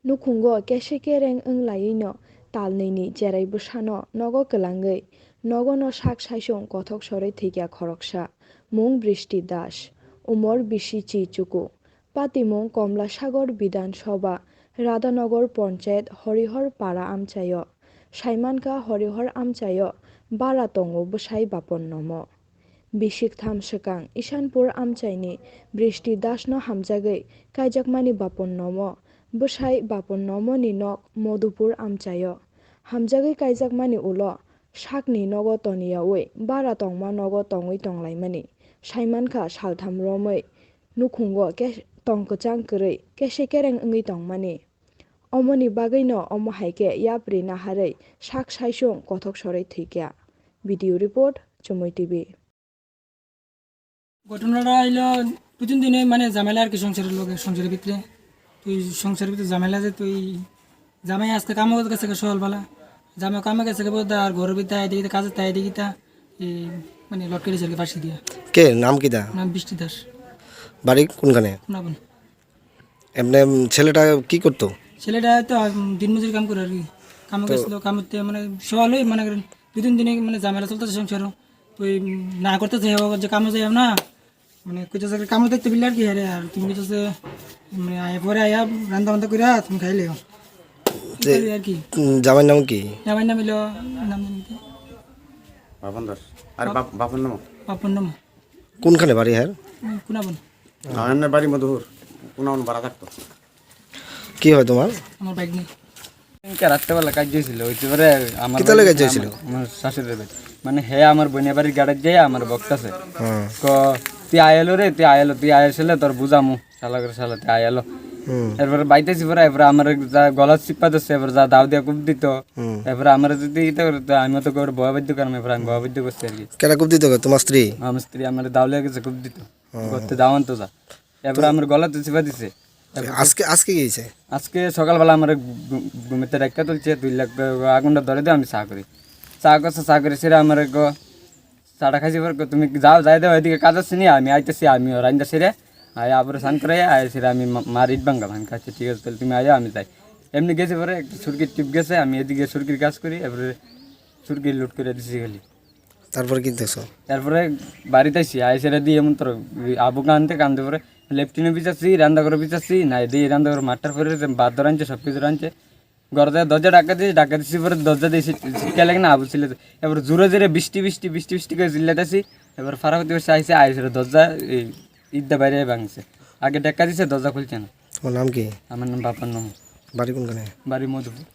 Nukhungo keseke reng laino talnini Cherai busano nogo kelangei nogo no Saichung kothok sore thikya khoroksa mung Brishti Das umor bishi chichuku patimung Komla Sagor Bidan Sabha Radhanagor Panchayat Horihar Para Amchayo Saimanka Horihar Amchayo Bara tongo bwsai bapon nomo Bishik tham sekang Isanpur Amchaini Brishti Das no hamjagei kaijakmani bapon nomo bwsai bapon nomo ni nok Modupur Amchayo hamjagei kaijakmani ulo sakni nogo toniyawi bara tongma nogo tongwi tonglaimani saimanka saltham romoi nukhungo tongkwchang kwrwi kesekereng wngwi tongmani omoni bagwino omo haike yapri naharei Saichung kothok sorei thikya video report Chumui TV ঘটনাটা হইলো প্রতিদিন দিনে মানে ঝামেলা আর কি সংসারের ভিতরে তুই সংসারের ভিতরে ঝামেলা যে তুই জামাই আজকে কামে গেছে সকালবেলা জামাই কামে গেছে বোধ আর ঘরের ভিতরে এদিকে কাজে তাই এদিকে মানে লটকে দিয়েছে ফাঁসি দিয়া কে নাম কি দা নাম বৃষ্টি দাস বাড়ি কোনখানে কোনাবন এমনি ছেলেটা কি করতো ছেলেটা তো দিনমজুরি কাম করে আর কি কামে গেছিল কামতে মানে সকালে মানে দুদিন দিনে মানে ঝামেলা চলতেছে সংসারও তুই না করতেছে যে কামে যাই না মানে কইতেছে কামে দেখতে বিলে আর কি আরে আর তুমি কইতেছে মানে আয়া পরে আয়া রান্না বান্না কইরা তুমি খাইলে আর কি জামাইর নাম কি জামাইর নাম হইলো নাম কি বাপন দাস আর বাপন নাম বাপন নাম কোনখানে বাড়ি হ্যাঁ কোনাবন আমার বাড়ি মধুর কোনাবন ভাড়া থাকতো কি হয় তোমার আমার বাইক নেই রাত্রেবেলা কাজ দিয়েছিল ওইতে পরে আমার কিতালে কাজ দিয়েছিল আমার শাশুড়ির বাড়ি মানে হে আমার বোনের বাড়ির গাড়ি যাই আমার বক্তাছে তুই আয়ালো রে তুই আয়াসলে তোর বুঝামু শালা করে শালা তুই আয়ালো এরপরে বাইতেছি পরে এরপরে আমার যা গলা চিপা দিচ্ছে এবার যা দাও দিয়া কুপ দিত এরপরে আমার যদি ইতে করতো আমি তো করে ভয় বাধ্য করাম এরপরে আমি ভয় বাধ্য করছি আর কি কেটা কুপ দিত তোমার স্ত্রী আমার স্ত্রী আমার দাউলিয়া গেছে কুপ দিত করতে দাওয়ান তো যা এরপরে আমার গলা তো চিপা দিছে আজকে গিয়েছে আজকে সকালবেলা আমার ঘুমিতে রেখা তুলছে 2 লাখ আগুনটা ধরে দিয়ে আমি চা করি চা করে সেরে আমার চাটা খাইছি পর তুমি যাও যাই দেও এদিকে কাজ আসছে নি আমি আইতেছি আমি রান্না সেরে আয় আবার স্নান করে আয় সেরে আমি মার ইট ভাঙ্গা ভাঙ খাচ্ছি ঠিক আছে তাহলে তুমি আয় আমি যাই এমনি গেছে পরে একটা সুরকির টিপ গেছে আমি এদিকে সুরকির কাজ করি এরপরে সুরকি লুট করে দিছি খালি তারপরে কিনতেছো তারপরে বাড়িতে আসি আয় সেরে দিয়ে এমন তোর আবু কান্দে পরে লেফটিনে বিচাচ্ছি রান্না করে বিচাচ্ছি না দিয়ে রান্না করে মাঠটার পরে বাদ রাঁধছে সব কিছু রাঁধছে ঘরে দরজা ডাকা দিয়েছি পরে দরজা দিয়ে শিক্ষা লাগে না আবু ছিল এবার জোরে জোরে বৃষ্টি করে চিল্লাতেছি এবার ফারাকতি বসে আইসে আইসে দরজা ঈদটা বাইরে ভাঙছে আগে ডাকা দিছে দরজা খুলছে না তোমার নাম কি আমার নাম বাপার নাম বাড়ি কোনখানে বাড়ি মধুপুর